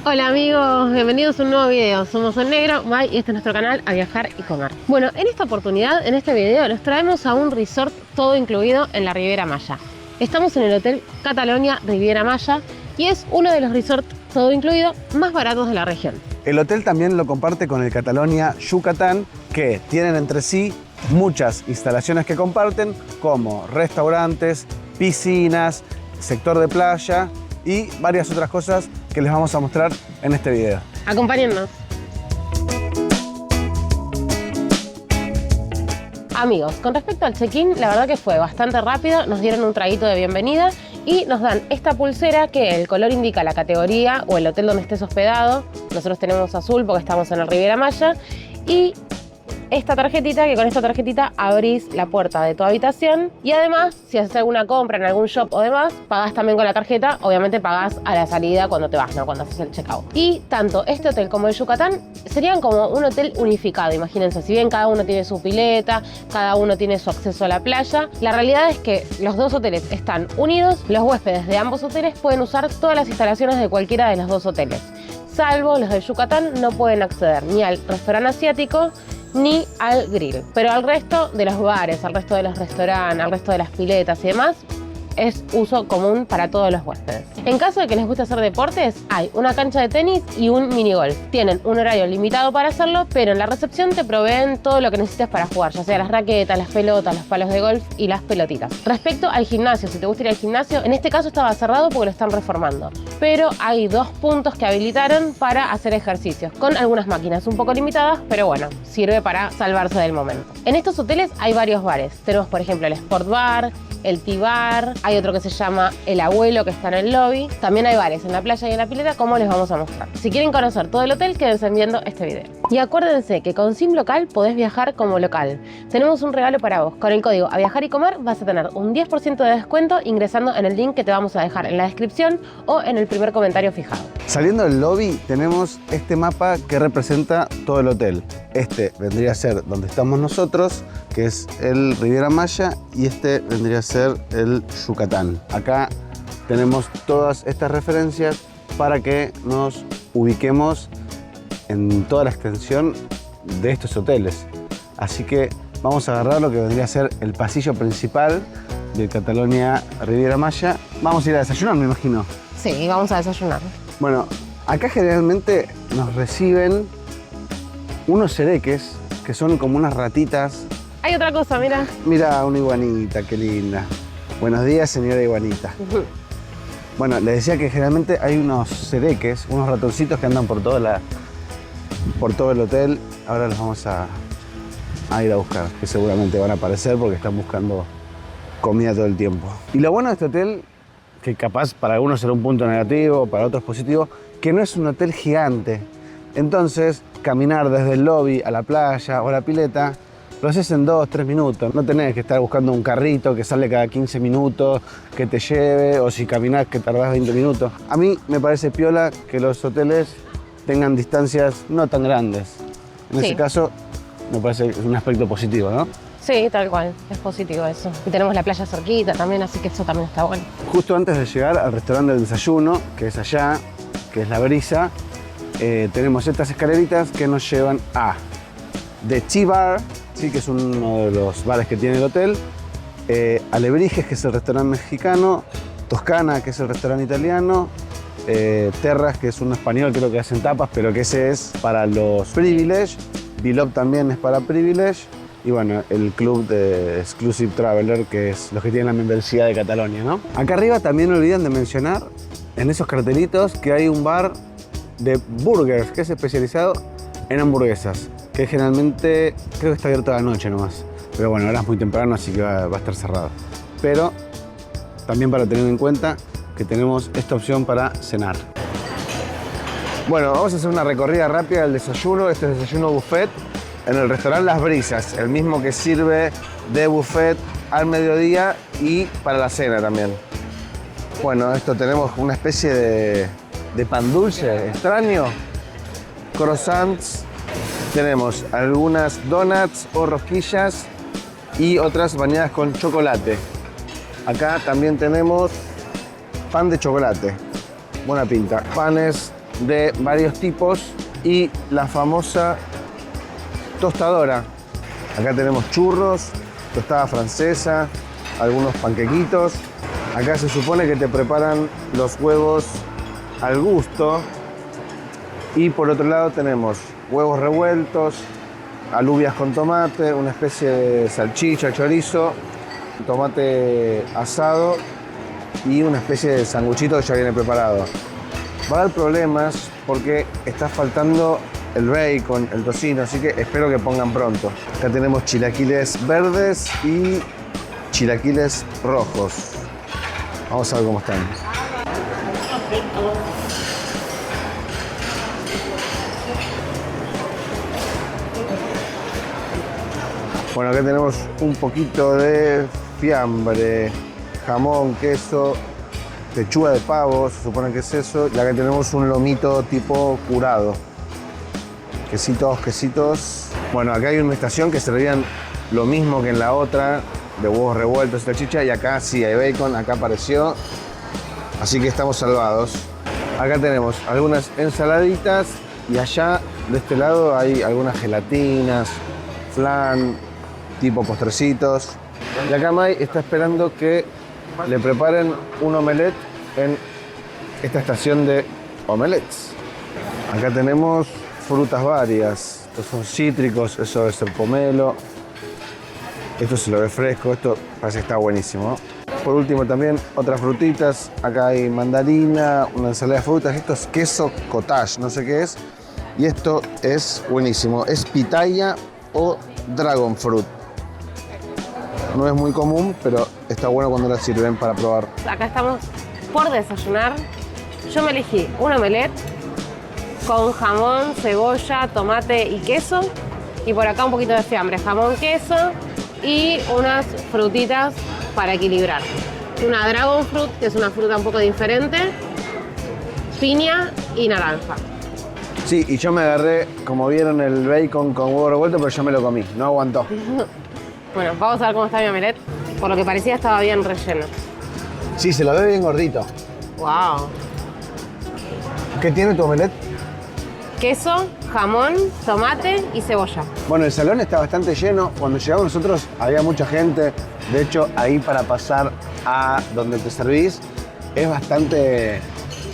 Hola amigos, bienvenidos a un nuevo video. Somos El Negro, Mai, y este es nuestro canal A Viajar y Comer. Bueno, en esta oportunidad, en este video, nos traemos a un resort todo incluido en la Riviera Maya. Estamos en el Hotel Catalonia Riviera Maya y es uno de los resorts todo incluido más baratos de la región. El hotel también lo comparte con el Catalonia Yucatán, que tienen entre sí muchas instalaciones que comparten, como restaurantes, piscinas, sector de playa y varias otras cosas que les vamos a mostrar en este video. Acompáñennos. Amigos, con respecto al check-in, la verdad que fue bastante rápido. Nos dieron un traguito de bienvenida y nos dan esta pulsera que el color indica la categoría o el hotel donde estés hospedado. Nosotros tenemos azul porque estamos en el Riviera Maya. Y esta tarjetita, que con esta tarjetita abrís la puerta de tu habitación y además, si haces alguna compra en algún shop o demás, pagás también con la tarjeta. Obviamente pagás a la salida cuando te vas, ¿no? Cuando haces el checkout. Y tanto este hotel como el Yucatán serían como un hotel unificado, imagínense. Si bien cada uno tiene su pileta, cada uno tiene su acceso a la playa, la realidad es que los dos hoteles están unidos. Los huéspedes de ambos hoteles pueden usar todas las instalaciones de cualquiera de los dos hoteles, salvo los del Yucatán no pueden acceder ni al restaurante asiático ni al grill, pero al resto de los bares, al resto de los restaurantes, al resto de las piletas y demás, es uso común para todos los huéspedes. En caso de que les guste hacer deportes, hay una cancha de tenis y un minigolf. Tienen un horario limitado para hacerlo, pero en la recepción te proveen todo lo que necesites para jugar, ya sea las raquetas, las pelotas, los palos de golf y las pelotitas. Respecto al gimnasio, si te gusta ir al gimnasio, en este caso estaba cerrado porque lo están reformando, pero hay 2 puntos que habilitaron para hacer ejercicios, con algunas máquinas un poco limitadas, pero bueno, sirve para salvarse del momento. En estos hoteles hay varios bares. Tenemos, por ejemplo, el Sport Bar, el T-Bar, hay otro que se llama El Abuelo que está en el lobby. También hay bares en la playa y en la pileta, como les vamos a mostrar. Si quieren conocer todo el hotel, quédense viendo este video. Y acuérdense que con SIM local podés viajar como local. Tenemos un regalo para vos. Con el código A Viajar y Comer vas a tener un 10% de descuento ingresando en el link que te vamos a dejar en la descripción o en el primer comentario fijado. Saliendo del lobby tenemos este mapa que representa todo el hotel. Este vendría a ser donde estamos nosotros, que es el Riviera Maya, y este vendría a ser el Yucatán. Acá tenemos todas estas referencias para que nos ubiquemos en toda la extensión de estos hoteles. Así que vamos a agarrar lo que vendría a ser el pasillo principal del Catalonia Riviera Maya. Vamos a ir a desayunar, me imagino. Sí, vamos a desayunar. Bueno, acá generalmente nos reciben unos sereques, que son como unas ratitas. Hay otra cosa, mira. Mira, una iguanita, qué linda. Buenos días, señora iguanita. Bueno, les decía que generalmente hay unos sereques, unos ratoncitos que andan por todo el hotel. Ahora los vamos a ir a buscar, que seguramente van a aparecer porque están buscando comida todo el tiempo. Y lo bueno de este hotel, que capaz para algunos será un punto negativo, para otros positivo, que no es un hotel gigante. Entonces, caminar desde el lobby a la playa o a la pileta lo haces en 2-3 minutos. No tenés que estar buscando un carrito que sale cada 15 minutos, que te lleve, o si caminás que tardás 20 minutos. A mí me parece piola que los hoteles tengan distancias no tan grandes. En ese caso, me parece un aspecto positivo, ¿no? Sí, tal cual, es positivo eso. Y tenemos la playa cerquita también, así que eso también está bueno. Justo antes de llegar al restaurante del desayuno, que es allá, que es La Brisa, tenemos estas escaleritas que nos llevan a The T-Bar, ¿sí? Que es uno de los bares que tiene el hotel, Alebrijes, que es el restaurante mexicano, Toscana, que es el restaurante italiano, Terras, que es un español, creo que hacen tapas, pero que ese es para los Privilege, Bilop también es para Privilege, y bueno, el club de Exclusive Traveler, que es los que tienen la membresía de Catalonia, ¿no? Acá arriba también no olvidan de mencionar en esos cartelitos que hay un bar de burgers que es especializado en hamburguesas, que generalmente creo que está abierto a la noche nomás, pero bueno, ahora es muy temprano, así que va a estar cerrado. Pero también para tener en cuenta que tenemos esta opción para cenar. Bueno, vamos a hacer una recorrida rápida del desayuno. Este es desayuno buffet en el restaurante Las Brisas, el mismo que sirve de buffet al mediodía y para la cena también. Bueno, esto tenemos una especie de pan dulce extraño, croissants, tenemos algunas donuts o rosquillas y otras bañadas con chocolate. Acá también tenemos pan de chocolate, buena pinta. Panes de varios tipos y la famosa tostadora. Acá tenemos churros, tostada francesa, algunos panquequitos. Acá se supone que te preparan los huevos al gusto. Y por otro lado tenemos huevos revueltos, alubias con tomate, una especie de salchicha, chorizo, tomate asado y una especie de sanguchito que ya viene preparado. Va a dar problemas porque está faltando el bacon, el tocino, así que espero que pongan pronto. Acá tenemos chilaquiles verdes y chilaquiles rojos. Vamos a ver cómo están. Bueno, acá tenemos un poquito de fiambre, jamón, queso, pechuga de pavo, se supone que es eso. Y acá tenemos un lomito tipo curado. Quesitos. Bueno, acá hay una estación que servían lo mismo que en la otra, de huevos revueltos y salchicha, y acá sí hay bacon, acá apareció. Así que estamos salvados. Acá tenemos algunas ensaladitas y allá de este lado hay algunas gelatinas, flan, tipo postrecitos. Y acá Mai está esperando que le preparen un omelette en esta estación de omelettes. Acá tenemos frutas varias. Estos son cítricos, eso debe ser pomelo. Esto se lo ve fresco, esto parece que está buenísimo. Por último también otras frutitas. Acá hay mandarina, una ensalada de frutas. Esto es queso cottage, no sé qué es. Y esto es buenísimo. Es pitaya o dragon fruit. No es muy común, pero está bueno cuando la sirven para probar. Acá estamos por desayunar. Yo me elegí un omelette con jamón, cebolla, tomate y queso. Y por acá un poquito de fiambre, jamón, queso y unas frutitas para equilibrar. Una dragon fruit, que es una fruta un poco diferente, piña y naranja. Sí, y yo me agarré, como vieron, el bacon con huevo revuelto, pero yo me lo comí, no aguantó. Bueno, vamos a ver cómo está mi omelette. Por lo que parecía estaba bien relleno. Sí, se lo ve bien gordito. Wow. ¿Qué tiene tu omelette? Queso, jamón, tomate y cebolla. Bueno, el salón está bastante lleno. Cuando llegamos nosotros había mucha gente. De hecho, ahí para pasar a donde te servís es bastante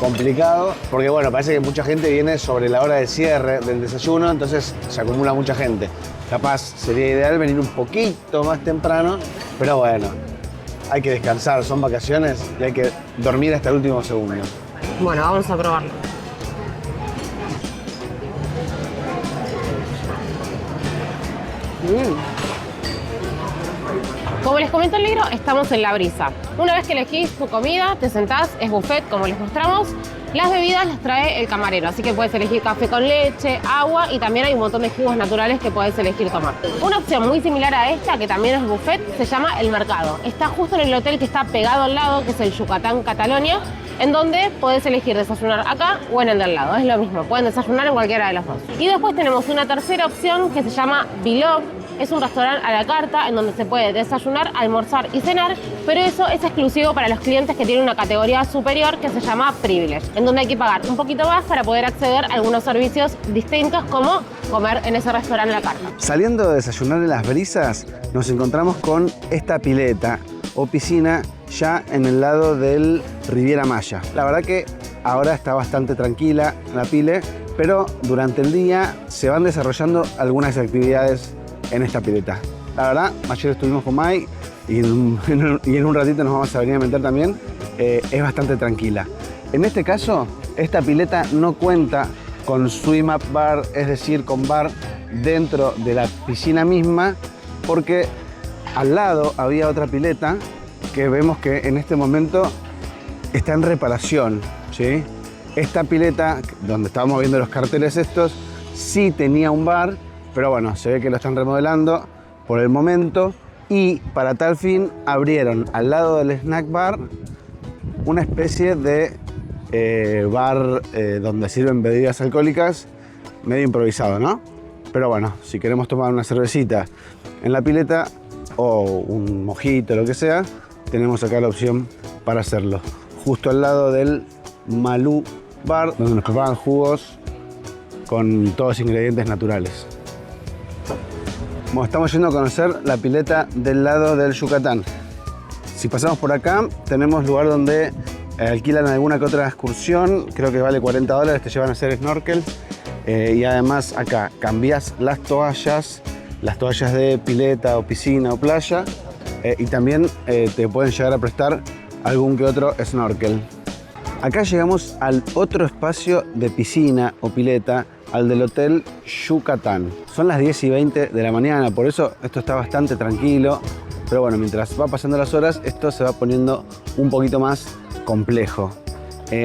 complicado. Porque bueno, parece que mucha gente viene sobre la hora de cierre del desayuno, entonces se acumula mucha gente. Capaz sería ideal venir un poquito más temprano, pero bueno, hay que descansar, son vacaciones y hay que dormir hasta el último segundo. Bueno, vamos a probarlo. Como les comento el libro, estamos en La Brisa. Una vez que elegís tu comida, te sentás, es buffet como les mostramos. Las bebidas las trae el camarero, así que puedes elegir café con leche, agua y también hay un montón de jugos naturales que puedes elegir tomar. Una opción muy similar a esta, que también es buffet, se llama El Mercado. Está justo en el hotel que está pegado al lado, que es el Yucatán Catalonia, en donde podés elegir desayunar acá o en el de al lado. Es lo mismo, pueden desayunar en cualquiera de las dos. Y después tenemos una tercera opción que se llama Bilog. Es un restaurante a la carta en donde se puede desayunar, almorzar y cenar, pero eso es exclusivo para los clientes que tienen una categoría superior que se llama Privilege, en donde hay que pagar un poquito más para poder acceder a algunos servicios distintos como comer en ese restaurante a la carta. Saliendo de desayunar en Las Brisas, nos encontramos con esta pileta o piscina ya en el lado del Riviera Maya. La verdad que ahora está bastante tranquila la pile, pero durante el día se van desarrollando algunas actividades en esta pileta. La verdad, ayer estuvimos con Mai y en un ratito nos vamos a venir a meter también. Es bastante tranquila. En este caso, esta pileta no cuenta con swim up bar, es decir, con bar dentro de la piscina misma, porque al lado había otra pileta que vemos que en este momento está en reparación, ¿sí? Esta pileta, donde estábamos viendo los carteles estos, sí tenía un bar, pero bueno, se ve que lo están remodelando por el momento y para tal fin abrieron al lado del snack bar una especie de bar donde sirven bebidas alcohólicas, medio improvisado, ¿no? Pero bueno, si queremos tomar una cervecita en la pileta o un mojito, lo que sea, tenemos acá la opción para hacerlo. Justo al lado del Malú bar donde nos preparan jugos con todos los ingredientes naturales. Bueno, estamos yendo a conocer la pileta del lado del Yucatán. Si pasamos por acá, tenemos lugar donde alquilan alguna que otra excursión. Creo que vale $40, te llevan a hacer snorkel. Y además acá cambias las toallas de pileta o piscina o playa. Y también te pueden llegar a prestar algún que otro snorkel. Acá llegamos al otro espacio de piscina o pileta, al del Hotel Yucatán. Son las 10:20 de la mañana, por eso esto está bastante tranquilo. Pero bueno, mientras va pasando las horas, esto se va poniendo un poquito más complejo.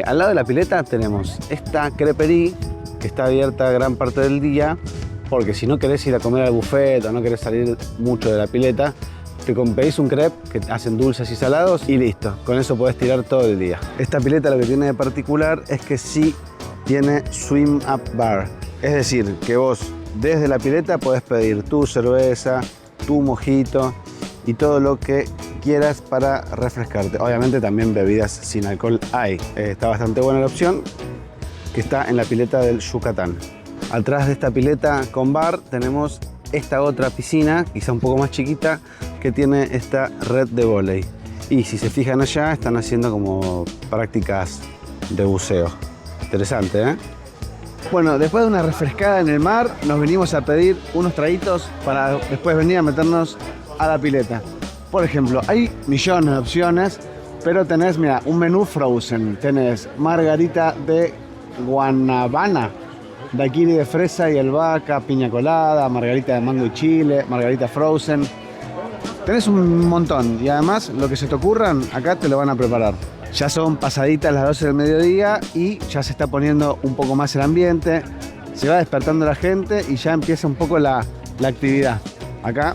Al lado de la pileta tenemos esta creperie que está abierta gran parte del día, porque si no querés ir a comer al buffet o no querés salir mucho de la pileta, te pedís un crepe que hacen dulces y salados y listo. Con eso podés tirar todo el día. Esta pileta lo que tiene de particular es que sí tiene swim up bar. Es decir, que vos desde la pileta podés pedir tu cerveza, tu mojito y todo lo que quieras para refrescarte. Obviamente también bebidas sin alcohol hay. Está bastante buena la opción que está en la pileta del Yucatán. Atrás de esta pileta con bar tenemos esta otra piscina, quizá un poco más chiquita, que tiene esta red de vóley. Y si se fijan allá, están haciendo como prácticas de buceo. Interesante, ¿eh? Bueno, después de una refrescada en el mar, nos venimos a pedir unos traguitos para después venir a meternos a la pileta. Por ejemplo, hay millones de opciones, pero tenés, mira, un menú frozen. Tenés margarita de guanabana, daiquiri de fresa y albahaca, piña colada, margarita de mango y chile, margarita frozen. Tenés un montón y además lo que se te ocurran, acá te lo van a preparar. Ya son pasaditas las 12 del mediodía y ya se está poniendo un poco más el ambiente, se va despertando la gente y ya empieza un poco la actividad. Acá,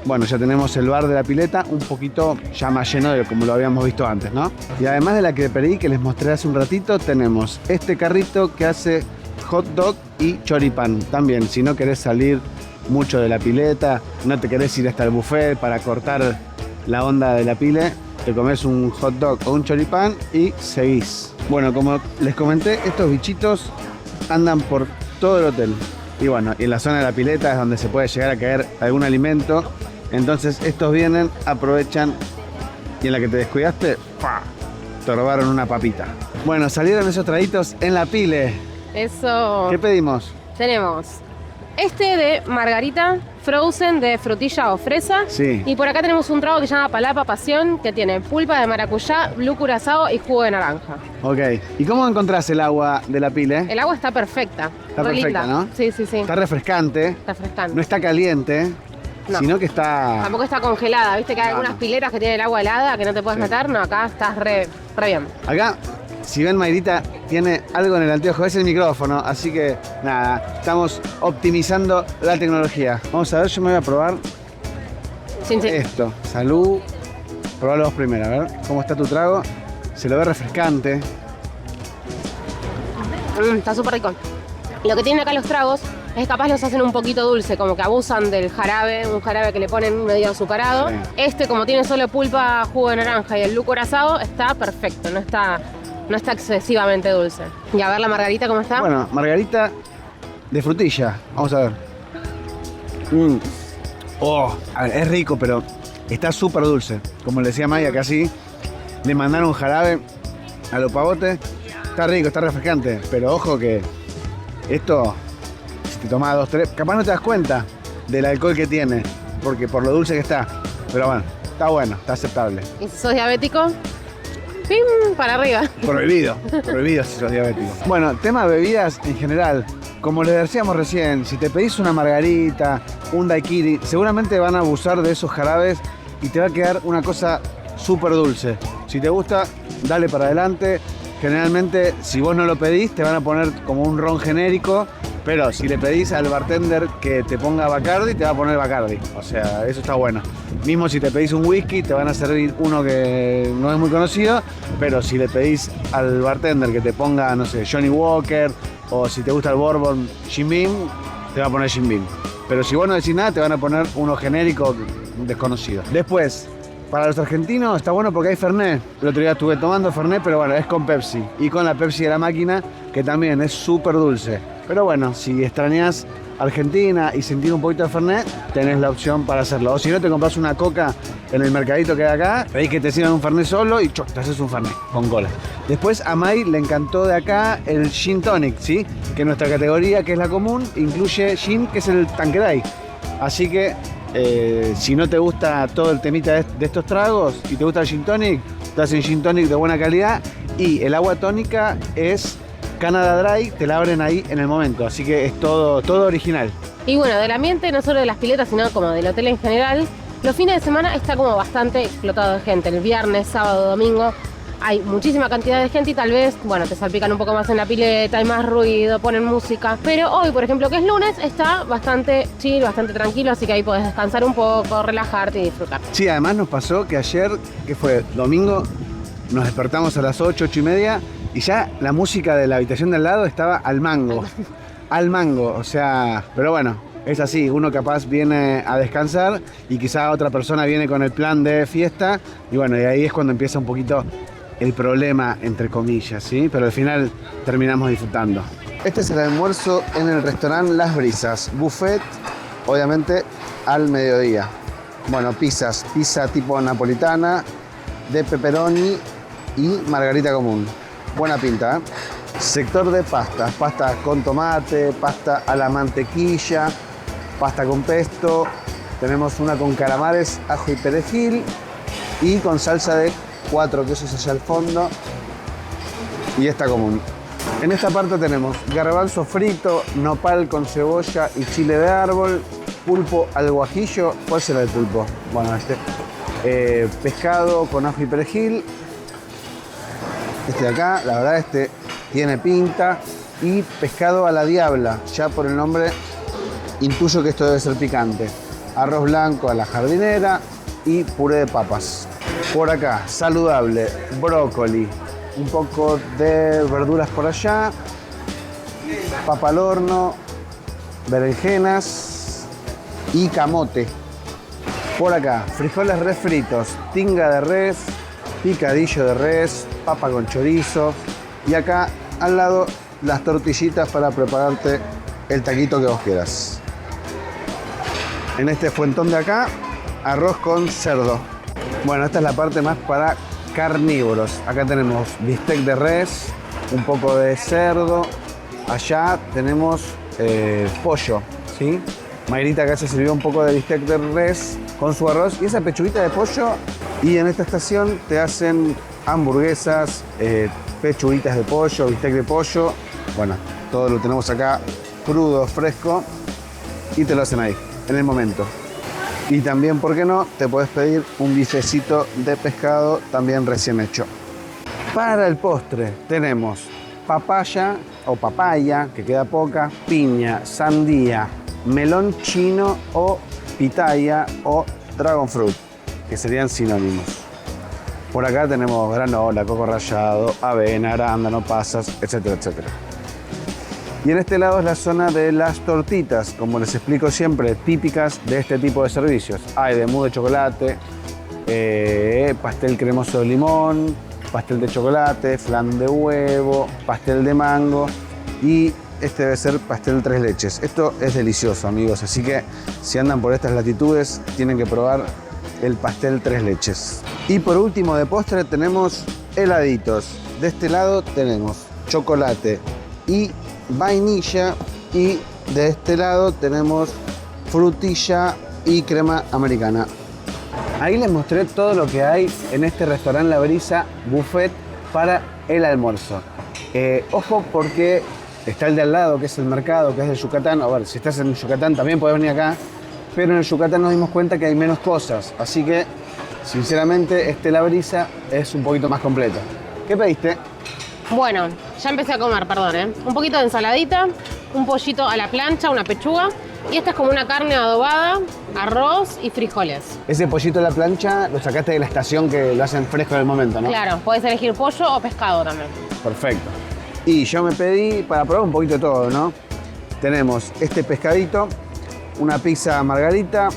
bueno, ya tenemos el bar de la pileta un poquito ya más lleno de como lo habíamos visto antes, ¿no? Y además de la creperie que les mostré hace un ratito, tenemos este carrito que hace hot dog y choripán. También, si no querés salir mucho de la pileta, no te querés ir hasta el buffet para cortar la onda de la pile, te comes un hot dog o un choripán y seguís. Bueno, como les comenté, estos bichitos andan por todo el hotel. Y bueno, y en la zona de la pileta es donde se puede llegar a caer algún alimento. Entonces estos vienen, aprovechan y en la que te descuidaste, ¡pah!, te robaron una papita. Bueno, salieron esos traguitos en la pile. Eso. ¿Qué pedimos? Tenemos este de margarita frozen de frutilla o fresa. Sí. Y por acá tenemos un trago que se llama Palapa Pasión, que tiene pulpa de maracuyá, blue curazao y jugo de naranja. Ok. ¿Y cómo encontrás el agua de la pile? El agua está perfecta. Está re perfecta, linda. ¿no? Sí, sí, sí. Está refrescante. Está frescante. No está caliente, No. sino que está... Tampoco está congelada. Viste que hay No, algunas no. piletas que tienen el agua helada que no te puedes Sí. meter. No, acá estás re bien. Acá, si ven, Mayrita tiene algo en el anteojo, es el micrófono, así que nada, estamos optimizando la tecnología. Vamos a ver, yo me voy a probar Sí, sí. esto. Salud. Probalo vos primero, a ver cómo está tu trago. Se lo ve refrescante. Está súper rico. Lo que tienen acá los tragos es que capaz los hacen un poquito dulce, como que abusan del jarabe, un jarabe que le ponen medio azucarado. Sí. Este, como tiene solo pulpa, jugo de naranja y el blue curazao, está perfecto, no está excesivamente dulce. Y a ver la margarita cómo está. Bueno, margarita de frutilla. Vamos a ver. Oh, a ver, es rico, pero está súper dulce. Como le decía Maya, casi le mandaron jarabe a los pavotes. Está rico, está refrescante, pero ojo que esto, si te tomás 2, 3, capaz no te das cuenta del alcohol que tiene, porque por lo dulce que está. Pero bueno, está aceptable. Y si sos diabético, ¡pim!, para arriba. Prohibido si sos diabético. Bueno, tema de bebidas en general. Como les decíamos recién, si te pedís una margarita, un daiquiri, seguramente van a abusar de esos jarabes y te va a quedar una cosa súper dulce. Si te gusta, dale para adelante. Generalmente, si vos no lo pedís, te van a poner como un ron genérico, pero si le pedís al bartender que te ponga Bacardi, te va a poner Bacardi. O sea, eso está bueno. Mismo si te pedís un whisky, te van a servir uno que no es muy conocido, pero si le pedís al bartender que te ponga, no sé, Johnny Walker, o si te gusta el bourbon, Jim Beam, te va a poner Jim Beam. Pero si vos no decís nada, te van a poner uno genérico desconocido. Después, Para los argentinos está bueno porque hay Fernet. El otro día estuve tomando Fernet, pero bueno, es con Pepsi. Y con la Pepsi de la máquina, que también es súper dulce. Pero bueno, si extrañas Argentina y sentir un poquito de Fernet, tenés la opción para hacerlo. O si no, te compras una coca en el mercadito que hay acá, pedís que te sirvan un Fernet solo y te haces un Fernet con cola. Después a Mai le encantó de acá el Gin Tonic, ¿sí? Que nuestra categoría, que es la común, incluye Gin, que es el Tanqueray. Así que si no te gusta todo el temita de estos tragos y te gusta el Gin Tonic, te hacen Gin Tonic de buena calidad. Y el agua tónica es Canada Dry, te la abren ahí en el momento, así que es todo original. Y bueno, del ambiente, no solo de las piletas, sino como del hotel en general, los fines de semana está como bastante explotado de gente. El viernes, sábado, domingo hay muchísima cantidad de gente y tal vez, bueno, te salpican un poco más en la pileta, hay más ruido, ponen música. Pero hoy, por ejemplo, que es lunes, está bastante chill, bastante tranquilo, así que ahí podés descansar un poco, relajarte y disfrutar. Sí, además nos pasó que ayer, que fue domingo, nos despertamos a las 8, 8 y media y ya la música de la habitación de al lado estaba al mango. Al mango, o sea, pero bueno, es así, uno capaz viene a descansar y quizá otra persona viene con el plan de fiesta y bueno, y ahí es cuando empieza un poquito el problema, entre comillas, ¿sí? Pero al final terminamos disfrutando. Este es el almuerzo en el restaurante Las Brisas, buffet, obviamente al mediodía. Bueno, pizza tipo napolitana, de pepperoni y margarita común. Buena pinta, ¿eh? Sector de pastas, pasta con tomate, pasta a la mantequilla, pasta con pesto. Tenemos una con calamares, ajo y perejil y con salsa de 4 quesos allá al fondo y esta común. En esta parte tenemos garbanzo frito, nopal con cebolla y chile de árbol, pulpo al guajillo. ¿Cuál será el pulpo? Bueno, pescado con ajo y perejil. Este de acá, la verdad tiene pinta. Y pescado a la diabla, ya por el nombre intuyo que esto debe ser picante. Arroz blanco a la jardinera y puré de papas. Por acá, saludable, brócoli, un poco de verduras por allá, papa al horno, berenjenas y camote. Por acá, frijoles refritos, tinga de res, picadillo de res, papa con chorizo y acá al lado las tortillitas para prepararte el taquito que vos quieras. En este fuentón de acá, arroz con cerdo. Bueno, esta es la parte más para carnívoros. Acá tenemos bistec de res, un poco de cerdo. Allá tenemos pollo, ¿sí? Mayrita acá se sirvió un poco de bistec de res con su arroz y esa pechuguita de pollo. Y en esta estación te hacen hamburguesas, pechuguitas de pollo, bistec de pollo. Bueno, todo lo tenemos acá crudo, fresco y te lo hacen ahí, en el momento. Y también, ¿por qué no? Te puedes pedir un bifecito de pescado también recién hecho. Para el postre tenemos papaya o papaya, que queda poca, piña, sandía, melón chino o pitaya o dragon fruit, que serían sinónimos. Por acá tenemos granola, coco rallado, avena, arándano, pasas, etcétera, etcétera. Y en este lado es la zona de las tortitas, como les explico siempre, típicas de este tipo de servicios. Hay de mousse de chocolate, pastel cremoso de limón, pastel de chocolate, flan de huevo, pastel de mango y este debe ser pastel tres leches. Esto es delicioso, amigos, así que si andan por estas latitudes tienen que probar el pastel tres leches. Y por último de postre tenemos heladitos. De este lado tenemos chocolate y vainilla y de este lado tenemos frutilla y crema americana. Ahí les mostré todo lo que hay en este restaurante La Brisa Buffet para el almuerzo. Ojo porque está el de al lado, que es el mercado, que es de Yucatán. A ver, si estás en Yucatán también podés venir acá, pero en el Yucatán nos dimos cuenta que hay menos cosas, así que sinceramente La Brisa es un poquito más completo. ¿Qué pediste? Bueno, ya empecé a comer, perdón, un poquito de ensaladita, un pollito a la plancha, una pechuga. Y esta es como una carne adobada, arroz y frijoles. Ese pollito a la plancha lo sacaste de la estación que lo hacen fresco en el momento, ¿no? Claro, puedes elegir pollo o pescado también. Perfecto. Y yo me pedí, para probar un poquito de todo, ¿no? Tenemos este pescadito, una pizza margarita,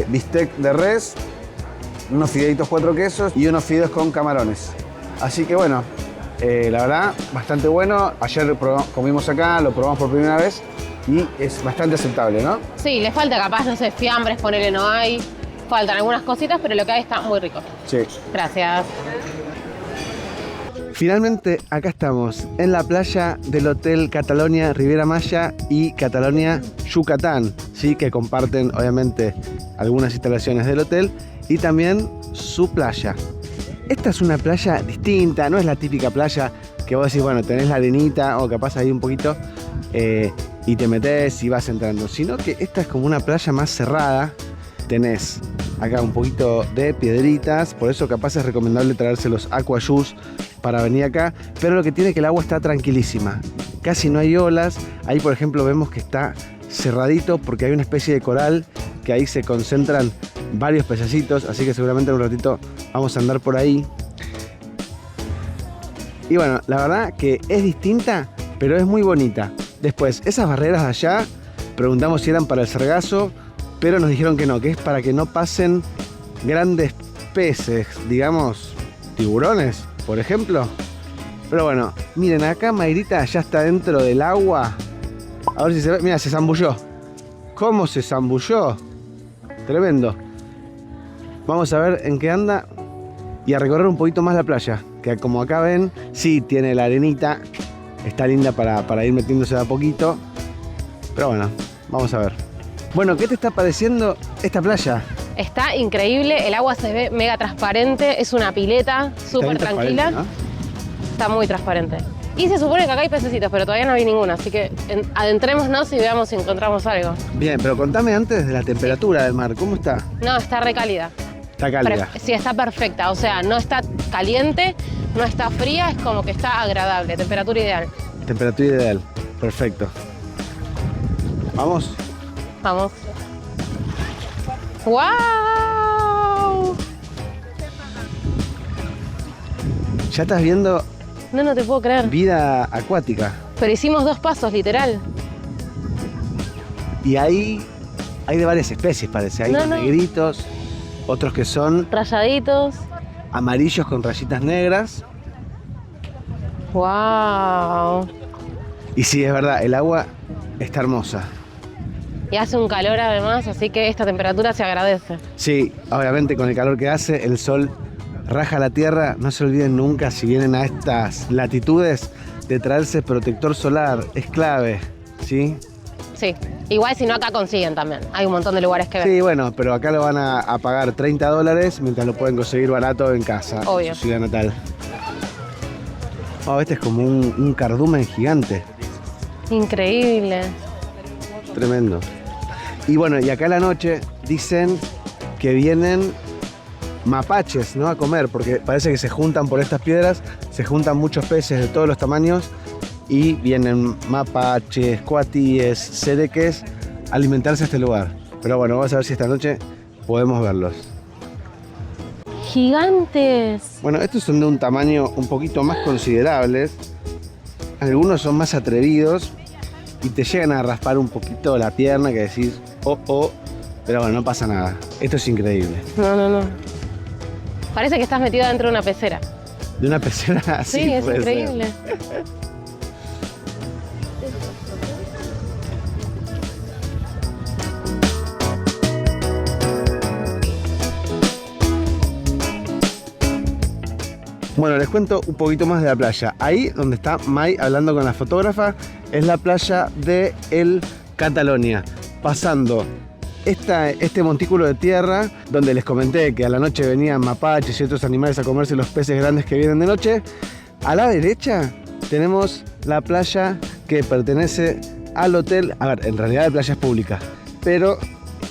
bistec de res unos fideitos 4 quesos y unos fideos con camarones. Así que bueno, la verdad, bastante bueno. Ayer comimos acá, lo probamos por primera vez y es bastante aceptable, ¿no? Sí, le falta capaz, no sé, fiambres, ponele no hay. Faltan algunas cositas, pero lo que hay está muy rico. Sí. Gracias. Finalmente, acá estamos, en la playa del Hotel Catalonia Riviera Maya y Catalonia Yucatán, ¿sí? Que comparten, obviamente, algunas instalaciones del hotel y también su playa. Esta es una playa distinta, no es la típica playa que vos decís, bueno, tenés la arenita o capaz ahí un poquito y te metés y vas entrando, sino que esta es como una playa más cerrada. Tenés acá un poquito de piedritas, por eso capaz es recomendable traerse los aqua shoes para venir acá, pero lo que tiene es que el agua está tranquilísima, casi no hay olas. Ahí por ejemplo vemos que está cerradito porque hay una especie de coral que ahí se concentran varios pececitos, así que seguramente en un ratito vamos a andar por ahí. Y bueno, la verdad que es distinta, pero es muy bonita. Después, esas barreras de allá, preguntamos si eran para el sargazo, pero nos dijeron que no, que es para que no pasen grandes peces, digamos, tiburones, por ejemplo. Pero bueno, miren, acá Mayrita ya está dentro del agua. A ver si se ve, mira, se zambulló. ¿Cómo se zambulló? Tremendo. Vamos a ver en qué anda y a recorrer un poquito más la playa, que como acá ven, sí tiene la arenita, está linda para ir metiéndose de a poquito, pero bueno, vamos a ver. Bueno, ¿qué te está pareciendo esta playa? Está increíble, el agua se ve mega transparente, es una pileta súper tranquila. ¿No? Está muy transparente. Y se supone que acá hay pececitos, pero todavía no vi ninguno, así que adentrémonos y veamos si encontramos algo. Bien, pero contame antes de la temperatura del mar, ¿cómo está? No, está recálida. Está cálida. Sí, está perfecta, o sea, no está caliente, no está fría, es como que está agradable, temperatura ideal. Temperatura ideal, perfecto. ¿Vamos? Vamos. ¡Wow! Ya estás viendo No te puedo creer. vida acuática. Pero hicimos 2 pasos, literal. Y ahí hay de varias especies, parece. Hay negritos, otros que son Rayaditos. amarillos con rayitas negras. ¡Wow! Y sí, es verdad, el agua está hermosa. Y hace un calor además, así que esta temperatura se agradece. Sí, obviamente con el calor que hace, el sol raja la tierra. No se olviden nunca, si vienen a estas latitudes, de traerse protector solar. Es clave, ¿sí? Sí, igual si no acá consiguen también. Hay un montón de lugares que ver. Sí, bueno, pero acá lo van a pagar $30 mientras lo pueden conseguir barato en casa. Obvio. En su ciudad natal. Oh, este es como un cardumen gigante. Increíble. Tremendo. Y bueno, y acá a la noche dicen que vienen mapaches, ¿no? A comer, porque parece que se juntan por estas piedras, se juntan muchos peces de todos los tamaños y vienen mapaches, cuatíes, sereques a alimentarse a este lugar. Pero bueno, vamos a ver si esta noche podemos verlos. Gigantes. Bueno, estos son de un tamaño un poquito más considerable. Algunos son más atrevidos y te llegan a raspar un poquito la pierna, que decís, oh, pero bueno, no pasa nada. Esto es increíble. No. Parece que estás metido dentro de una pecera. ¿De una pecera así? Sí, es puede increíble. ser. Bueno, les cuento un poquito más de la playa. Ahí donde está May hablando con la fotógrafa es la playa de El Catalonia. Pasando este montículo de tierra donde les comenté que a la noche venían mapaches y otros animales a comerse los peces grandes que vienen de noche. A la derecha tenemos la playa que pertenece al hotel. A ver, en realidad la playa es pública, pero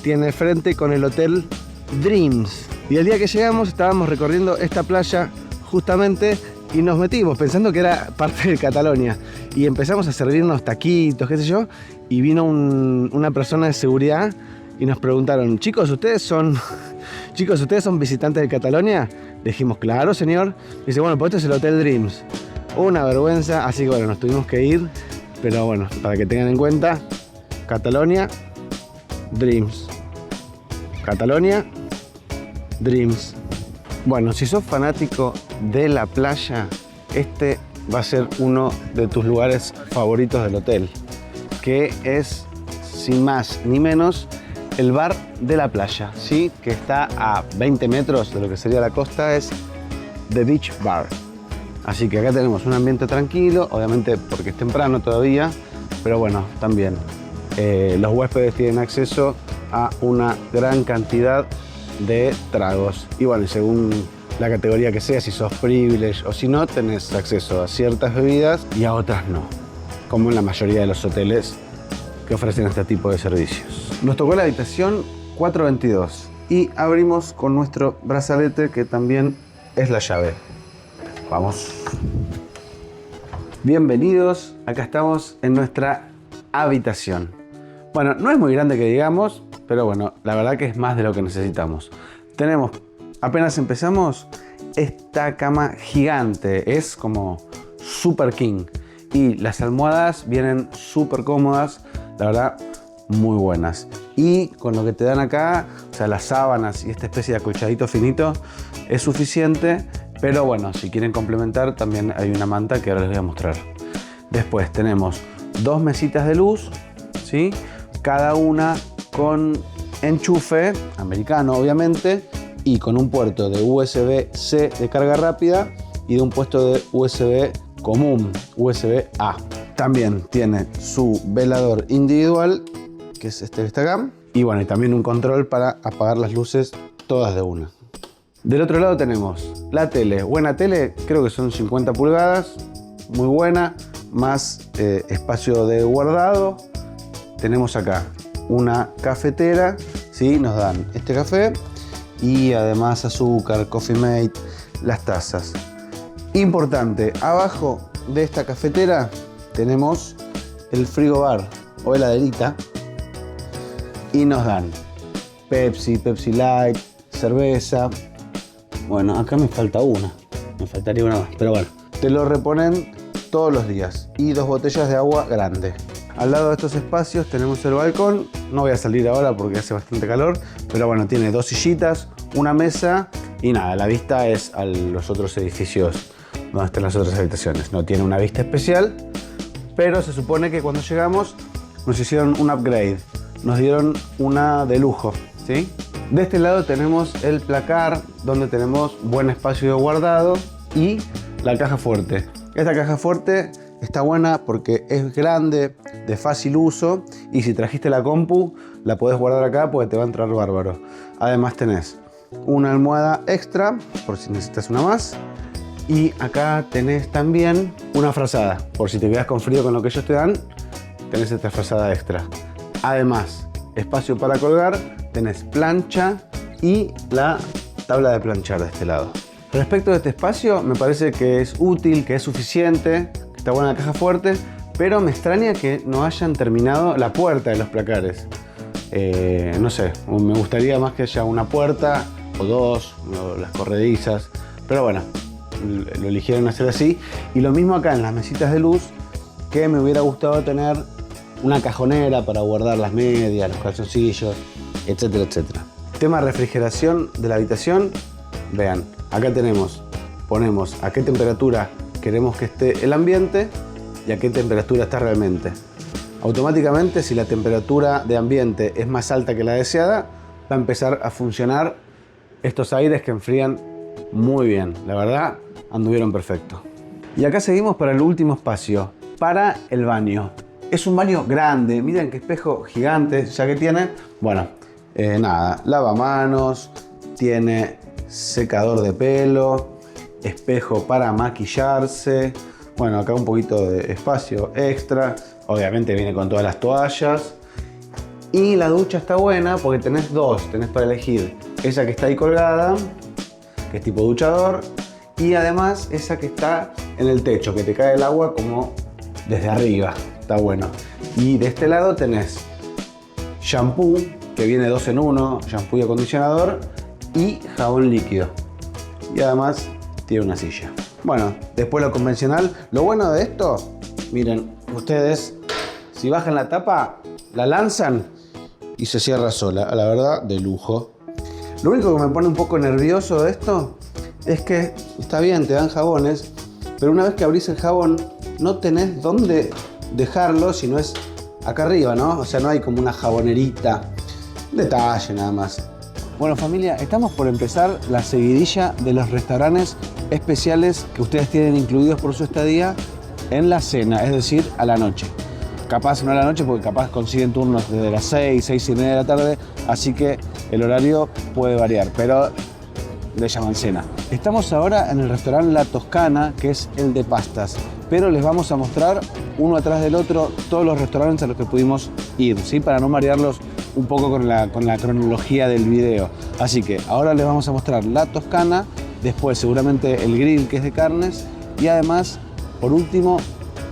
tiene frente con el hotel Dreams. Y el día que llegamos estábamos recorriendo esta playa justamente y nos metimos pensando que era parte de Catalonia y empezamos a servirnos taquitos, qué sé yo, y vino una persona de seguridad y nos preguntaron, chicos, ¿ustedes son visitantes de Catalonia? Le dijimos, claro, señor. Dice, bueno, pues esto es el Hotel Dreams. Una vergüenza, así que bueno, nos tuvimos que ir, pero bueno, para que tengan en cuenta, Catalonia Dreams. Catalonia Dreams. Bueno, si sos fanático de la playa, este va a ser uno de tus lugares favoritos del hotel, que es, sin más ni menos, el bar de la playa, ¿sí? Que está a 20 metros de lo que sería la costa, es The Beach Bar. Así que acá tenemos un ambiente tranquilo, obviamente porque es temprano todavía, pero bueno, también los huéspedes tienen acceso a una gran cantidad de tragos. Y bueno, según la categoría que sea, si sos privilege o si no, tenés acceso a ciertas bebidas y a otras no, como en la mayoría de los hoteles que ofrecen este tipo de servicios. Nos tocó la habitación 422 y abrimos con nuestro brazalete, que también es la llave. Vamos. Bienvenidos, acá estamos en nuestra habitación. Bueno, no es muy grande que digamos, pero bueno, la verdad que es más de lo que necesitamos. Tenemos, apenas empezamos, esta cama gigante, es como super king. Y las almohadas vienen súper cómodas, la verdad, muy buenas. Y con lo que te dan acá, o sea, las sábanas y esta especie de acolchadito finito, es suficiente. Pero bueno, si quieren complementar, también hay una manta que ahora les voy a mostrar. Después tenemos dos mesitas de luz, ¿sí? Cada una con enchufe americano, obviamente, y con un puerto de USB-C de carga rápida y de un puesto de USB común, USB-A. También tiene su velador individual, que es este que está acá, y bueno, y también un control para apagar las luces todas de una. Del otro lado tenemos la tele, buena tele, creo que son 50 pulgadas, muy buena, más espacio de guardado. Tenemos acá una cafetera, ¿sí? Nos dan este café y además azúcar, Coffee Mate, las tazas. Importante, abajo de esta cafetera tenemos el frigobar o heladerita y nos dan Pepsi, Pepsi Light, cerveza. Bueno, acá me falta una, me faltaría una más, pero bueno, te lo reponen todos los días y dos botellas de agua grande. Al lado de estos espacios tenemos el balcón. No voy a salir ahora porque hace bastante calor, pero bueno, tiene dos sillitas, una mesa y nada, la vista es a los otros edificios donde están las otras habitaciones. No tiene una vista especial, pero se supone que cuando llegamos nos hicieron un upgrade, nos dieron una de lujo, ¿sí? De este lado tenemos el placar, donde tenemos buen espacio de guardado y la caja fuerte. Esta caja fuerte está buena porque es grande, de fácil uso, y si trajiste la compu, la podés guardar acá porque te va a entrar bárbaro. Además tenés una almohada extra, por si necesitas una más, y acá tenés también una frazada, por si te quedas con frío con lo que ellos te dan, tenés esta frazada extra. Además, espacio para colgar, tenés plancha y la tabla de planchar de este lado. Respecto de este espacio, me parece que es útil, que es suficiente, que está buena la caja fuerte, pero me extraña que no hayan terminado la puerta de los placares. No sé, me gustaría más que haya una puerta o dos, o las corredizas, pero bueno, lo eligieron hacer así. Y lo mismo acá en las mesitas de luz, que me hubiera gustado tener una cajonera para guardar las medias, los calzoncillos, etcétera, etcétera. Tema refrigeración de la habitación, vean, acá ponemos a qué temperatura queremos que esté el ambiente y a qué temperatura está realmente. Automáticamente, si la temperatura de ambiente es más alta que la deseada, va a empezar a funcionar estos aires que enfrían muy bien. La verdad, anduvieron perfecto. Y acá seguimos para el último espacio, para el baño. Es un baño grande, miren qué espejo gigante ya que tiene. Bueno, nada, lavamanos, tiene secador de pelo, espejo para maquillarse. Bueno, acá un poquito de espacio extra. Obviamente viene con todas las toallas. Y la ducha está buena porque tenés dos, tenés para elegir. Esa que está ahí colgada, que es tipo duchador. Y además esa que está en el techo, que te cae el agua como desde arriba. Está bueno. Y de este lado tenés shampoo, que viene 2 en 1, shampoo y acondicionador, y jabón líquido. Y además tiene una silla. Bueno, después lo convencional. Lo bueno de esto, miren, ustedes, si bajan la tapa, la lanzan y se cierra sola. La verdad, de lujo. Lo único que me pone un poco nervioso de esto es que está bien, te dan jabones, pero una vez que abrís el jabón, no tenés dónde dejarlo si no es acá arriba, ¿no? O sea, no hay como una jabonerita. Detalle nada más. Bueno, familia, estamos por empezar la seguidilla de los restaurantes especiales que ustedes tienen incluidos por su estadía en la cena, es decir, a la noche. Capaz no a la noche, porque capaz consiguen turnos desde las 6, 6:30 de la tarde, así que el horario puede variar, pero le llaman cena. Estamos ahora en el restaurante La Toscana, que es el de pastas, pero les vamos a mostrar uno atrás del otro todos los restaurantes a los que pudimos ir, ¿sí? Para no marearlos un poco con la cronología del video. Así que ahora les vamos a mostrar La Toscana, después seguramente el grill, que es de carnes, y además, por último,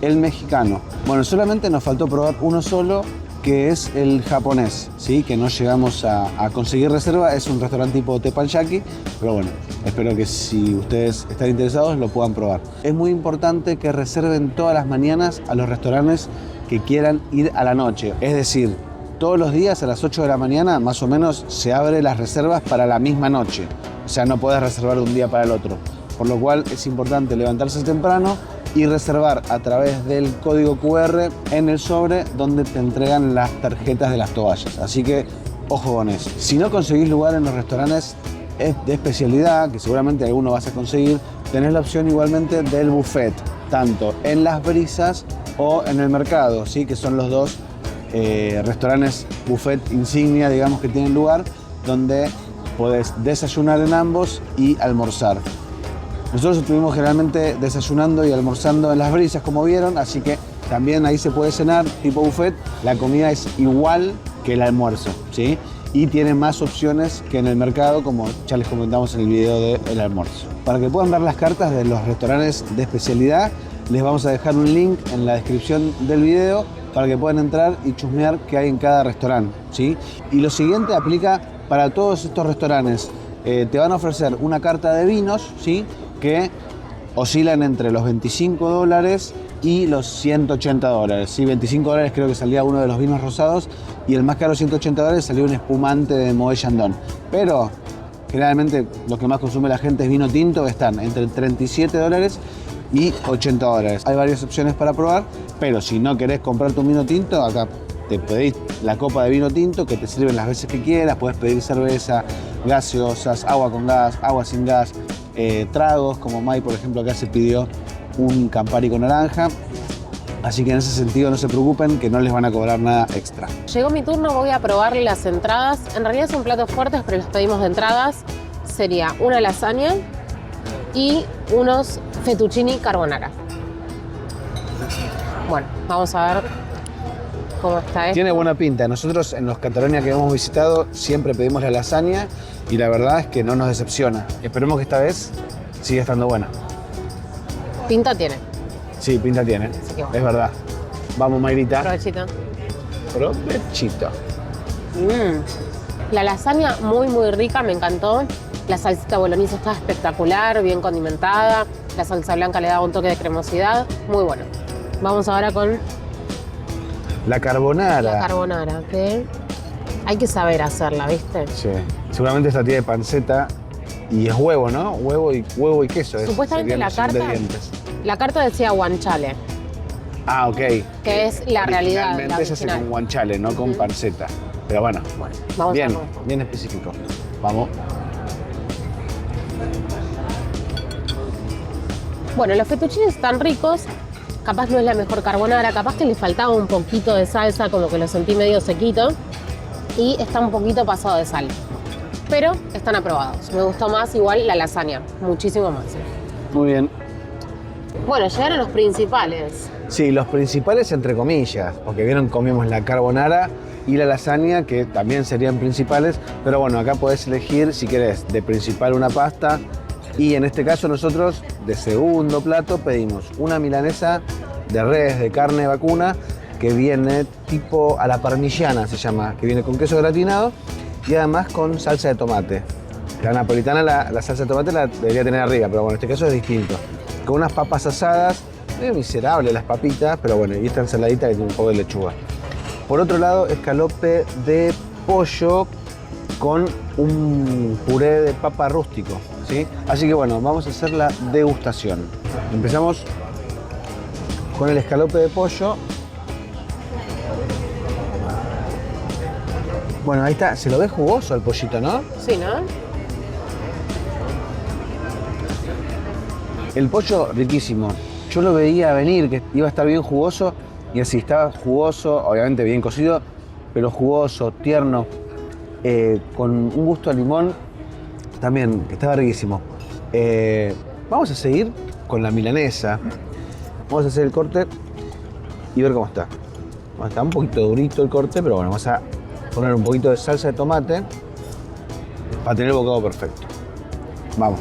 el mexicano. Bueno, solamente nos faltó probar uno solo, que es el japonés, ¿sí? Que no llegamos a conseguir reserva. Es un restaurante tipo teppanyaki, pero bueno, espero que si ustedes están interesados lo puedan probar. Es muy importante que reserven todas las mañanas a los restaurantes que quieran ir a la noche. Es decir, todos los días a las 8 de la mañana más o menos se abren las reservas para la misma noche. O sea, no podés reservar de un día para el otro. Por lo cual es importante levantarse temprano y reservar a través del código QR en el sobre donde te entregan las tarjetas de las toallas. Así que ojo con eso. Si no conseguís lugar en los restaurantes de especialidad, que seguramente alguno vas a conseguir, tenés la opción igualmente del buffet, tanto en Las Brisas o en el Mercado, ¿sí? Que son los dos restaurantes buffet insignia, digamos, que tienen lugar, donde podés desayunar en ambos y almorzar. Nosotros estuvimos generalmente desayunando y almorzando en Las Brisas, como vieron, así que también ahí se puede cenar tipo buffet. La comida es igual que el almuerzo, ¿sí? Y tiene más opciones que en el Mercado, como ya les comentamos en el video del almuerzo. Para que puedan ver las cartas de los restaurantes de especialidad, les vamos a dejar un link en la descripción del video para que puedan entrar y chusmear qué hay en cada restaurante, ¿sí? Y lo siguiente aplica para todos estos restaurantes. Te van a ofrecer una carta de vinos, ¿sí? Que oscilan entre los $25 y los $180. ¿Sí? $25 creo que salía uno de los vinos rosados y el más caro, $180, salió un espumante de Moët Chandon. Pero generalmente lo que más consume la gente es vino tinto, están entre $37 y $80. Hay varias opciones para probar, pero si no querés comprarte un vino tinto, acá te pedís la copa de vino tinto que te sirven las veces que quieras. Puedes pedir cerveza, gaseosas, agua con gas, agua sin gas, tragos, como Mai, por ejemplo, acá se pidió un Campari con naranja. Así que en ese sentido no se preocupen, que no les van a cobrar nada extra. Llegó mi turno, voy a probar las entradas. En realidad son platos fuertes, pero los pedimos de entradas. Sería una lasaña y unos fettuccini carbonara. Bueno, vamos a ver cómo está esto. Tiene buena pinta. Nosotros en los Catalonia que hemos visitado siempre pedimos la lasaña y la verdad es que no nos decepciona. Esperemos que esta vez siga estando buena. Pinta tiene. Sí, pinta tiene. Bueno. Es verdad. Vamos, Mayrita. Provechito. Provechito. La lasaña muy rica, me encantó. La salsita boloñesa está espectacular, bien condimentada. La salsa blanca le da un toque de cremosidad. Muy bueno. Vamos ahora con la carbonara. la carbonara, que hay que saber hacerla, ¿viste? Sí. Seguramente esta tiene panceta y es huevo, ¿no? Huevo y queso. Supuestamente la carta decía guanciale. Ah, ok. Que es la realidad. Realmente se hace con guanciale, no con panceta. Pero bueno, vamos bien, a ver. bien específico. Vamos. Bueno, los fettuccines están ricos. Capaz no es la mejor carbonara, capaz que le faltaba un poquito de salsa, como que lo sentí medio sequito. Y está un poquito pasado de sal. Pero están aprobados. Me gustó más igual la lasaña, muchísimo más. Muy bien. Bueno, llegaron los principales. Sí, los principales entre comillas, porque vieron, comimos la carbonara y la lasaña, que también serían principales, pero bueno, acá podés elegir si querés de principal una pasta, y en este caso nosotros de segundo plato pedimos una milanesa de res, de carne vacuna, que viene tipo a la parmigiana, se llama, que viene con queso gratinado y además con salsa de tomate. La napolitana, la salsa de tomate la debería tener arriba, pero bueno, en este caso es distinto. Con unas papas asadas, medio miserable las papitas, pero bueno, y esta ensaladita que tiene un poco de lechuga. Por otro lado, escalope de pollo con un puré de papa rústico. ¿sí? Así que bueno, vamos a hacer la degustación. Empezamos con el escalope de pollo. Bueno, ahí está, se lo ve jugoso el pollito, ¿no? Sí, ¿no? El pollo riquísimo. Yo lo veía venir, que iba a estar bien jugoso, y así estaba jugoso, obviamente bien cocido, pero jugoso, tierno, con un gusto a limón, también, que estaba riquísimo. Vamos a seguir con la milanesa. Vamos a hacer el corte y ver cómo está. Bueno, está un poquito durito el corte, pero bueno, vamos a poner un poquito de salsa de tomate para tener el bocado perfecto. Vamos.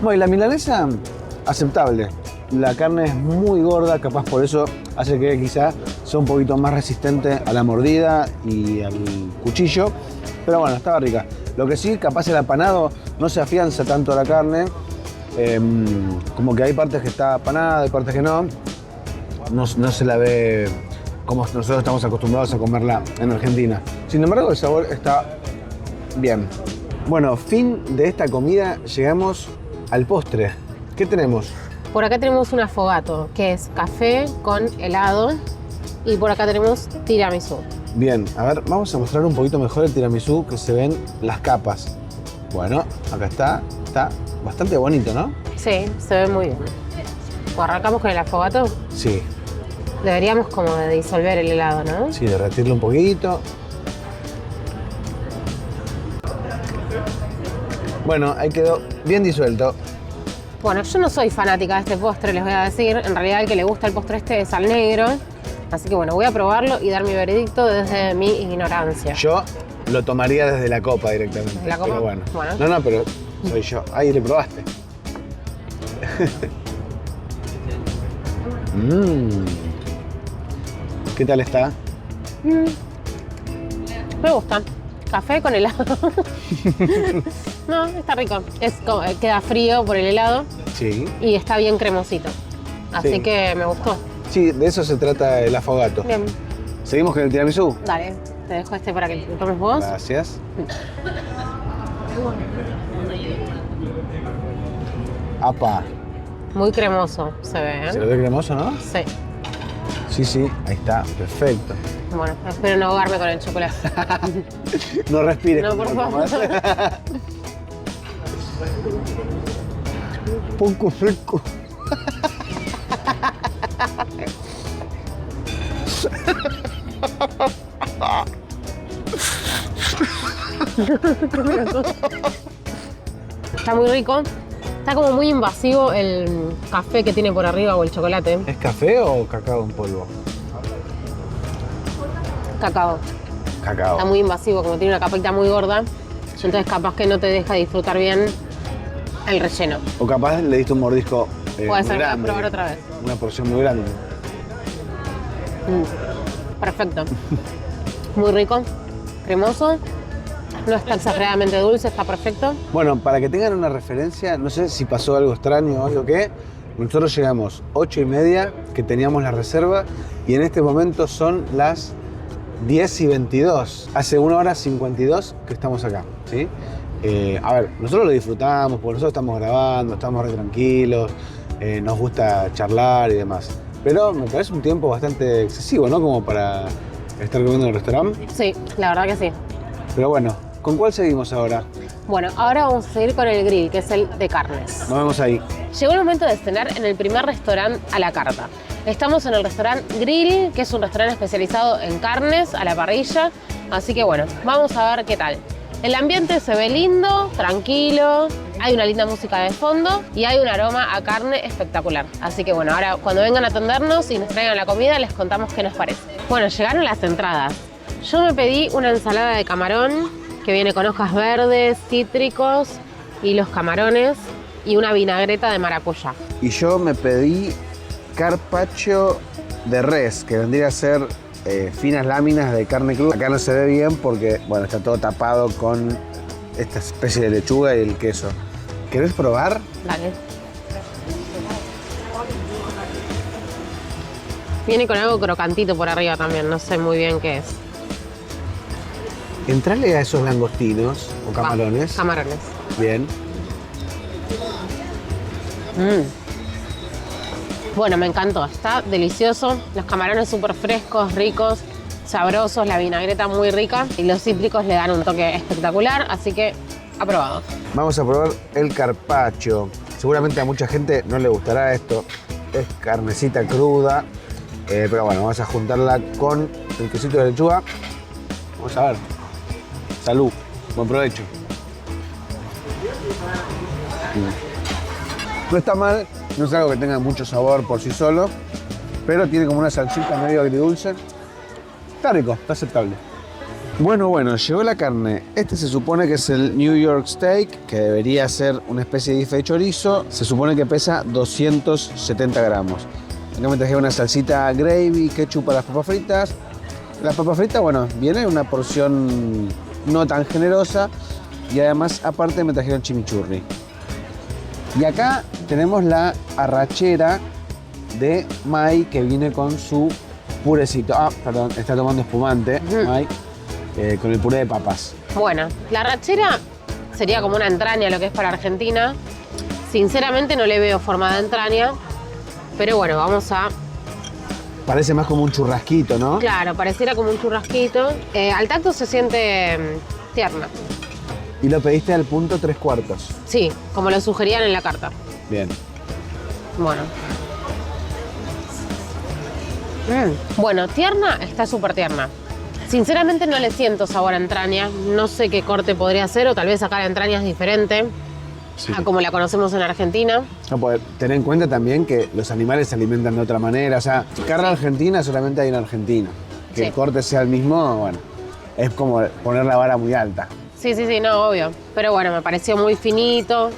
Bueno, y la milanesa, aceptable. La carne es muy gorda, capaz por eso hace que quizá sea un poquito más resistente a la mordida y al cuchillo. Pero bueno, estaba rica. Lo que sí, capaz el apanado no se afianza tanto a la carne. Como que hay partes que está apanada, hay partes que no. No se la ve como nosotros estamos acostumbrados a comerla en Argentina. Sin embargo, el sabor está bien. Bueno, fin de esta comida, llegamos al postre. ¿Qué tenemos? Por acá tenemos un affogato, que es café con helado. Y por acá tenemos tiramisú. Bien, a ver, vamos a mostrar un poquito mejor el tiramisú, que se ven las capas. Bueno, acá está bastante bonito, ¿no? Sí, se ve muy bien. ¿O arrancamos con el affogato? Sí, Deberíamos como de disolver el helado, ¿no? sí, derretirlo un poquito. Bueno, ahí quedó bien disuelto. Bueno, yo no soy fanática de este postre, les voy a decir. En realidad el que le gusta el postre este es al negro. Así que bueno, voy a probarlo y dar mi veredicto desde mi ignorancia. Yo lo tomaría desde la copa directamente. ¿Desde la copa? Pero bueno. Bueno. No, pero soy yo. Ahí le probaste. ¿Qué tal está? Me gusta. Café con helado. No, está rico. Queda frío por el helado Sí. y está bien cremosito. Así Sí. que me gustó. Sí, de eso se trata el affogato. Bien, ¿Seguimos con el tiramisú? dale. Te dejo este para que lo tomes vos. Gracias. Apa. Muy cremoso se ve, ¿Se lo ve cremoso, no? Sí. Sí, sí, ahí está, perfecto. Bueno, espero no ahogarme con el chocolate. No respires. No, por cuando favor. comas. Poco fresco. Está muy rico. Está como muy invasivo el café que tiene por arriba o el chocolate. ¿Es café o cacao en polvo? Cacao. Cacao. Está muy invasivo, como tiene una capita muy gorda. Entonces capaz que no te deja disfrutar bien el relleno. O capaz le diste un mordisco Puede muy ser, voy a grande. probar otra vez. Una porción muy grande. Perfecto. Muy rico, cremoso. No está exageradamente dulce, está perfecto. Bueno, para que tengan una referencia, no sé si pasó algo extraño o algo que, nosotros llegamos 8:30, que teníamos la reserva, y en este momento son las 10:22. Hace 1 hora 52 que estamos acá, ¿sí? A ver, nosotros lo disfrutamos, porque nosotros estamos grabando, estamos re tranquilos, nos gusta charlar y demás. Pero me parece un tiempo bastante excesivo, ¿no? Como para estar comiendo en el restaurante. Sí, la verdad que sí. Pero bueno, ¿con cuál seguimos ahora? Bueno, ahora vamos a seguir con el grill, que es el de carnes. Nos vemos ahí. Llegó el momento de cenar en el primer restaurante a la carta. Estamos en el restaurante Grill, que es un restaurante especializado en carnes a la parrilla. Así que bueno, vamos a ver qué tal. El ambiente se ve lindo, tranquilo, hay una linda música de fondo y hay un aroma a carne espectacular. Así que bueno, ahora cuando vengan a atendernos y nos traigan la comida, les contamos qué nos parece. Bueno, llegaron las entradas. Yo me pedí una ensalada de camarón que viene con hojas verdes, cítricos y los camarones y una vinagreta de maracuyá. Y yo me pedí carpaccio de res, que vendría a ser finas láminas de carne cruda. Acá no se ve bien porque, bueno, está todo tapado con esta especie de lechuga y el queso. ¿Querés probar? Dale. Viene con algo crocantito por arriba también, no sé muy bien qué es. Entrale a esos langostinos o Va, camarones. camarones. Bien. Bueno, me encantó. Está delicioso. Los camarones súper frescos, ricos, sabrosos. La vinagreta muy rica. Y los cítricos le dan un toque espectacular. Así que, aprobado. Vamos a probar el carpaccio. Seguramente a mucha gente no le gustará esto. Es carnecita cruda. Pero bueno, vamos a juntarla con el quesito de lechuga. Vamos a ver. Salud. Buen provecho. No está mal. No es algo que tenga mucho sabor por sí solo. Pero tiene como una salsita medio agridulce. Está rico, está aceptable. Bueno, llegó la carne. Este se supone que es el New York Steak, que debería ser una especie de bife de chorizo. Se supone que pesa 270 gramos. Acá me traje una salsita gravy, ketchup para las papas fritas. Las papas fritas, bueno, viene una porción no tan generosa. Y además, aparte, me trajeron chimichurri. Y acá tenemos la arrachera de Mai, que viene con su purecito. Ah, perdón, está tomando espumante, Mai. Con el puré de papas. Bueno, la arrachera sería como una entraña, lo que es para Argentina. Sinceramente no le veo forma de entraña, pero bueno, vamos a... Parece más como un churrasquito, ¿no? Claro, pareciera como un churrasquito. Al tacto se siente tierna. Y lo pediste al punto 3/4. Sí, como lo sugerían en la carta. Bien. Bueno. Bueno, tierna, está súper tierna. Sinceramente no le siento sabor a entraña. No sé qué corte podría ser, o tal vez acá la entraña es diferente Sí. a como la conocemos en Argentina. No, pues, ten en cuenta también que los animales se alimentan de otra manera. O sea, carne argentina solamente hay en Argentina. Que Sí. el corte sea el mismo, bueno, es como poner la vara muy alta. Sí, no, obvio. Pero bueno, me pareció muy finito.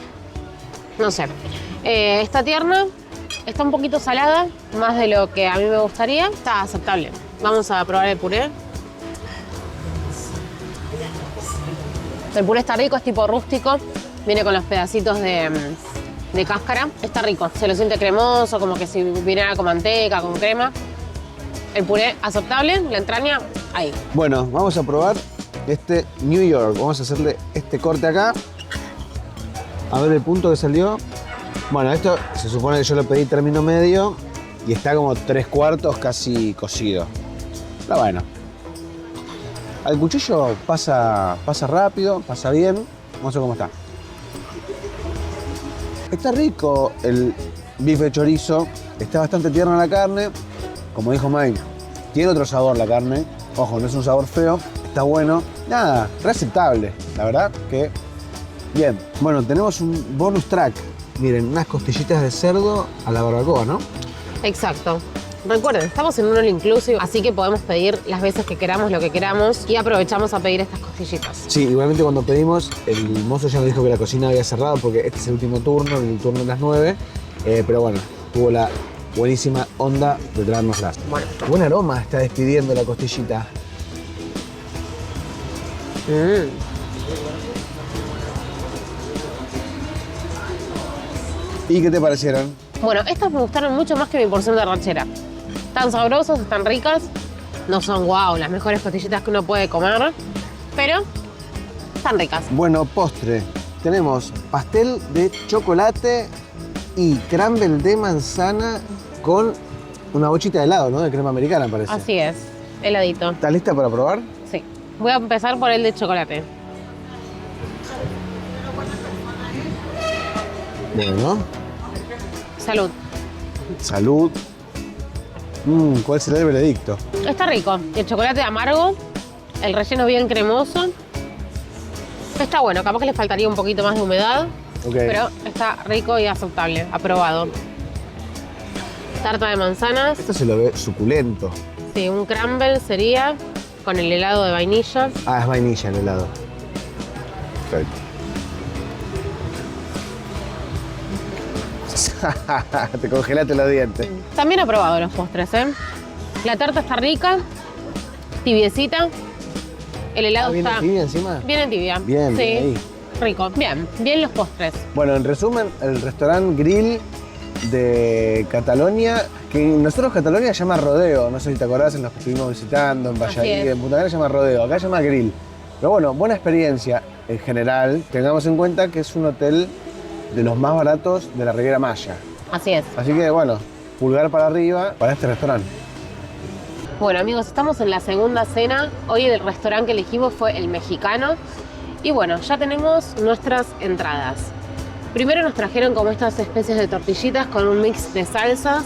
No sé. Está tierna, está un poquito salada, más de lo que a mí me gustaría. Está aceptable. Vamos a probar el puré. El puré está rico, es tipo rústico. Viene con los pedacitos de cáscara. Está rico, se lo siente cremoso, como que si viniera con manteca, con crema. El puré aceptable, la entraña ahí. Bueno, vamos a probar este New York. Vamos a hacerle este corte acá. A ver el punto que salió. Bueno, esto se supone que yo lo pedí término medio y está como 3/4 casi cocido. Pero bueno. Al cuchillo pasa rápido, pasa bien. Vamos a ver cómo está. Está rico el bife de chorizo. Está bastante tierna la carne. Como dijo Mike, tiene otro sabor la carne. Ojo, no es un sabor feo. Está bueno. Nada, re aceptable. La verdad que bien. Bueno, tenemos un bonus track. Miren, unas costillitas de cerdo a la barbacoa, ¿no? Exacto. Recuerden, estamos en un all inclusive, así que podemos pedir las veces que queramos, lo que queramos, y aprovechamos a pedir estas costillitas. Sí, igualmente cuando pedimos, el mozo ya nos dijo que la cocina había cerrado porque este es el último turno, el turno de las 9. Pero bueno, tuvo la buenísima onda de traérnoslas. Bueno. Buen aroma está despidiendo la costillita. ¿Y qué te parecieron? Bueno, estas me gustaron mucho más que mi porción de arrachera. Están sabrosas, están ricas. No son guau, las mejores costillitas que uno puede comer, pero están ricas. Bueno, postre. Tenemos pastel de chocolate y crumble de manzana con una bochita de helado, ¿no? De crema americana, parece. Así es, heladito. ¿Estás lista para probar? Sí. Voy a empezar por el de chocolate. Bueno. Salud. Salud. ¿Cuál será el veredicto? Está rico. El chocolate amargo, el relleno bien cremoso. Está bueno, capaz que le faltaría un poquito más de humedad, Ok. pero está rico y aceptable, aprobado. Tarta de manzanas, Esto se lo ve suculento. sí, un crumble sería con el helado de vainilla. Ah, es vainilla el helado. Perfecto. Te congelaste los dientes. También aprobado los postres, ¿eh? La tarta está rica, tibiecita. El helado ¿Viene está tibia encima? bien tibia. Bien, sí, ahí. rico. Bien los postres. Bueno, en resumen, el restaurante Grill de Cataluña, que nosotros Cataluña llama Rodeo, no sé si te acordás en los que estuvimos visitando, en Así Valladolid, es. en Punta Cana llama Rodeo, acá llama Grill. Pero bueno, buena experiencia en general. Tengamos en cuenta que es un hotel de los más baratos de la Riviera Maya. Así es. Así que bueno, pulgar para arriba para este restaurante. Bueno amigos, estamos en la segunda cena. Hoy el restaurante que elegimos fue el Mexicano. Y bueno, ya tenemos nuestras entradas. Primero nos trajeron como estas especies de tortillitas con un mix de salsas.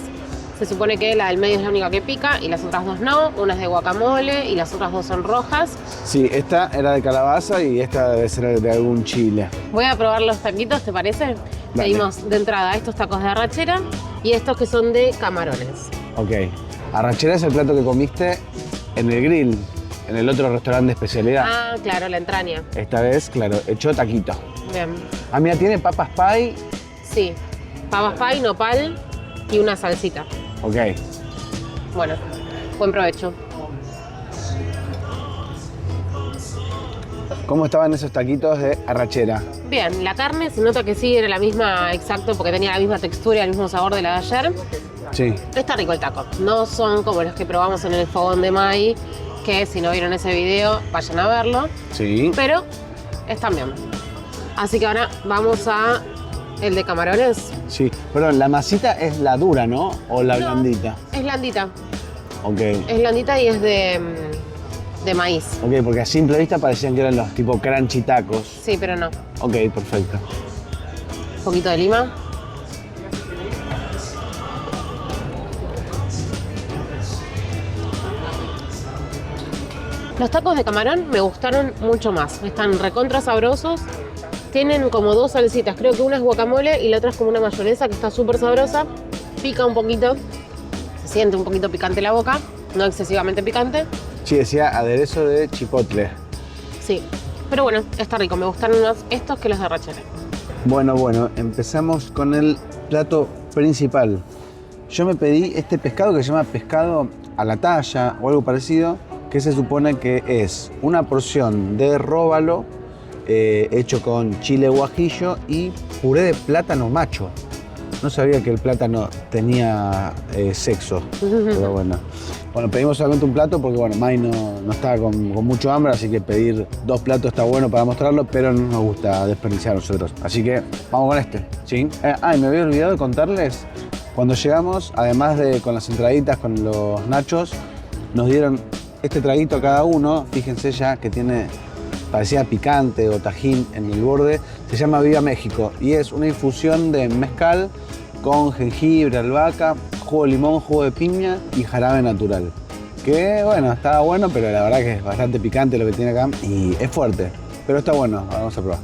Se supone que la del medio es la única que pica y las otras dos no. Una es de guacamole y las otras dos son rojas. Sí, esta era de calabaza y esta debe ser de algún chile. Voy a probar los taquitos, ¿te parece? Dale. Pedimos de entrada estos tacos de arrachera y estos que son de camarones. Ok. Arrachera es el plato que comiste en el grill, en el otro restaurante de especialidad. Ah, claro, la entraña. Esta vez, claro, hecho taquito. Bien. Ah, mira, tiene papas pie. Sí. Papas pie, nopal y una salsita. Ok. Bueno, buen provecho. ¿Cómo estaban esos taquitos de arrachera? Bien, la carne se nota que sí era la misma, exacto, porque tenía la misma textura y el mismo sabor de la de ayer. Sí. Está rico el taco. No son como los que probamos en el fogón de Mai, que si no vieron ese video, vayan a verlo. Sí. Pero están bien. Así que ahora vamos a el de camarones. Sí. Perdón, la masita es la dura, ¿no? ¿O la No, blandita? Es blandita. Ok. Es blandita y es de maíz. Ok, porque a simple vista parecían que eran los tipo crunchy tacos. Sí, pero no. Ok, perfecto. Un poquito de lima. Los tacos de camarón me gustaron mucho más. Están recontra sabrosos. Tienen como dos salsitas. Creo que una es guacamole y la otra es como una mayonesa que está súper sabrosa. Pica un poquito. Se siente un poquito picante la boca. No excesivamente picante. Sí, decía aderezo de chipotle. Sí. Pero bueno, está rico. Me gustaron más estos que los de arrachera. Bueno, empezamos con el plato principal. Yo me pedí este pescado que se llama pescado a la talla o algo parecido, que se supone que es una porción de róbalo hecho con chile guajillo y puré de plátano macho. No sabía que el plátano tenía sexo, pero bueno. Bueno, pedimos solamente un plato porque bueno, Mai no estaba con mucho hambre, así que pedir dos platos está bueno para mostrarlo, pero no nos gusta desperdiciar a nosotros. Así que vamos con este, ¿sí? Y me había olvidado de contarles, cuando llegamos, además de con las entraditas, con los nachos, nos dieron este traguito a cada uno. Fíjense ya que tiene, parecía picante o tajín en el borde. Se llama Viva México y es una infusión de mezcal con jengibre, albahaca, jugo de limón, jugo de piña y jarabe natural. Que bueno, estaba bueno, pero la verdad que es bastante picante lo que tiene acá y es fuerte. Pero está bueno, vamos a probar.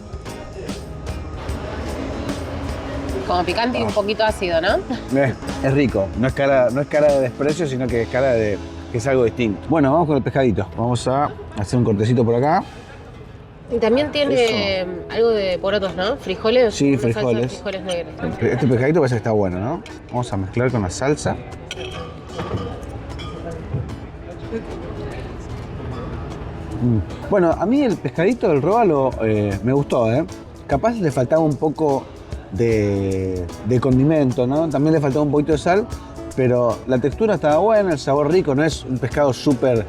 Como picante y un poquito ácido, ¿no? Es rico, no es cara de desprecio, sino que es cara de que es algo distinto. Bueno, vamos con el pescadito. Vamos a hacer un cortecito por acá. Y también tiene algo de porotos, ¿no? Frijoles. Sí, una salsa de frijoles. frijoles negros. Este pescadito parece que está bueno, ¿no? Vamos a mezclar con la salsa. Bueno, a mí el pescadito del róbalo me gustó, ¿eh? Capaz le faltaba un poco de condimento, ¿no? También le faltaba un poquito de sal, pero la textura estaba buena, el sabor rico, no es un pescado súper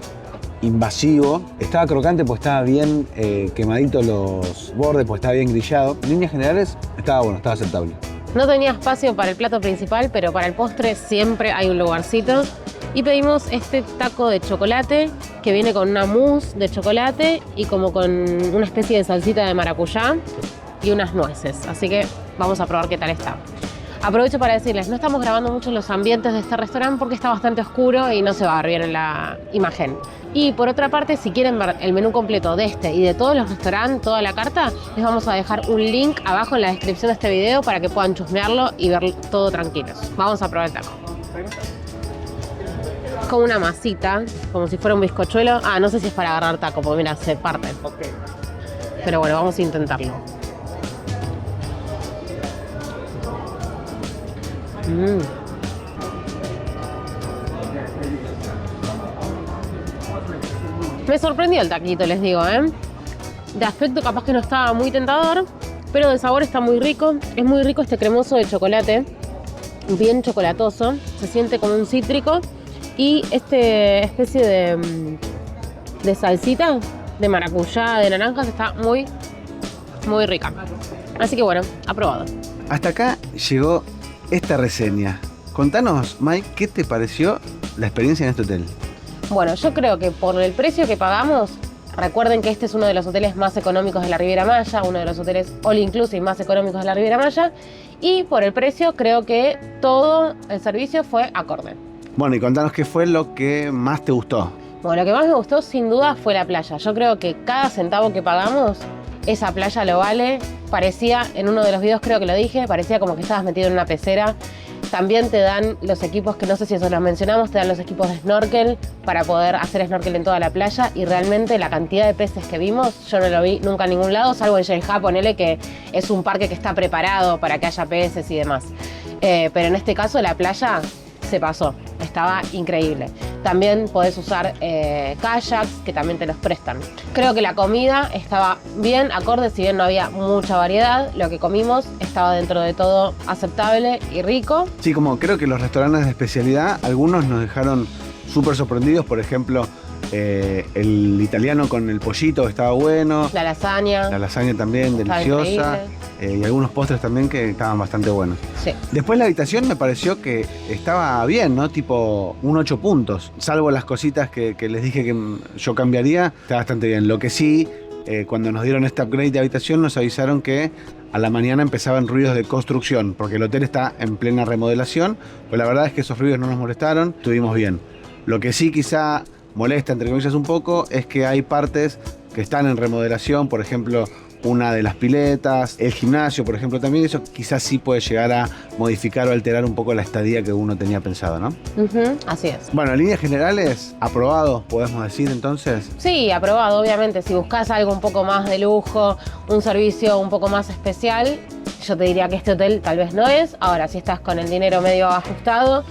invasivo. Estaba crocante porque estaba bien quemadito los bordes, porque estaba bien grillado. En líneas generales estaba bueno, estaba aceptable. No tenía espacio para el plato principal, pero para el postre siempre hay un lugarcito. Y pedimos este taco de chocolate que viene con una mousse de chocolate y como con una especie de salsita de maracuyá y unas nueces. Así que vamos a probar qué tal está. Aprovecho para decirles, no estamos grabando mucho los ambientes de este restaurante porque está bastante oscuro y no se va a ver bien en la imagen. Y por otra parte, si quieren ver el menú completo de este y de todos los restaurantes, toda la carta, les vamos a dejar un link abajo en la descripción de este video para que puedan chusmearlo y ver todo tranquilos. Vamos a probar el taco. Como una masita, como si fuera un bizcochuelo. Ah, no sé si es para agarrar taco, porque mira, se parte. Pero bueno, vamos a intentarlo. Me sorprendió el taquito, les digo, ¿eh? De aspecto capaz que no estaba muy tentador, pero de sabor está muy rico. Es muy rico este cremoso de chocolate, bien chocolatoso. Se siente como un cítrico. Y este especie de salsita de maracuyá, de naranjas, está muy, muy rica. Así que bueno, aprobado. Hasta acá llegó esta reseña. Contanos, Mike, ¿qué te pareció la experiencia en este hotel? Bueno, yo creo que por el precio que pagamos, recuerden que este es uno de los hoteles más económicos de la Riviera Maya, uno de los hoteles all inclusive más económicos de la Riviera Maya, y por el precio creo que todo el servicio fue acorde. Bueno, y contanos qué fue lo que más te gustó. Bueno, lo que más me gustó sin duda fue la playa. Yo creo que cada centavo que pagamos, esa playa lo vale. Parecía, en uno de los videos creo que lo dije, parecía como que estabas metido en una pecera. También te dan los equipos, que no sé si eso los mencionamos, te dan los equipos de snorkel para poder hacer snorkel en toda la playa, y realmente la cantidad de peces que vimos, yo no lo vi nunca en ningún lado, salvo en Yeljá, ponele, que es un parque que está preparado para que haya peces y demás. Pero en este caso la playa se pasó, estaba increíble. También podés usar kayaks, que también te los prestan. Creo que la comida estaba bien acorde, si bien no había mucha variedad, lo que comimos estaba dentro de todo aceptable y rico. Sí, como creo que los restaurantes de especialidad, algunos nos dejaron súper sorprendidos. Por ejemplo, el italiano con el pollito estaba bueno. La lasaña También, deliciosa. Y algunos postres también que estaban bastante buenos. Sí. Después la habitación me pareció que estaba bien, ¿no? Tipo un 8 puntos. Salvo las cositas que les dije que yo cambiaría, está bastante bien. Lo que sí, cuando nos dieron este upgrade de habitación, nos avisaron que a la mañana empezaban ruidos de construcción, porque el hotel está en plena remodelación. Pues la verdad es que esos ruidos no nos molestaron, estuvimos bien. Lo que sí quizá molesta, entre comillas, un poco, es que hay partes que están en remodelación, por ejemplo, una de las piletas, el gimnasio, por ejemplo, también eso quizás sí puede llegar a modificar o alterar un poco la estadía que uno tenía pensado, ¿no? Así es. Bueno, en líneas generales, aprobado, podemos decir entonces. Sí, aprobado, obviamente. Si buscas algo un poco más de lujo, un servicio un poco más especial, yo te diría que este hotel tal vez no es. Ahora, si estás con el dinero medio ajustado,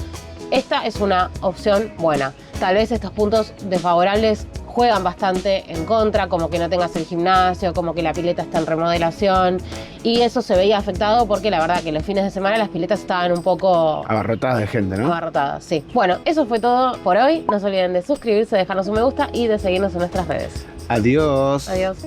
esta es una opción buena. Tal vez estos puntos desfavorables juegan bastante en contra, como que no tengas el gimnasio, como que la pileta está en remodelación, y eso se veía afectado porque la verdad que los fines de semana las piletas estaban un poco abarrotadas de gente, ¿no? Abarrotadas, sí. Bueno, eso fue todo por hoy. No se olviden de suscribirse, dejarnos un me gusta y de seguirnos en nuestras redes. Adiós. Adiós.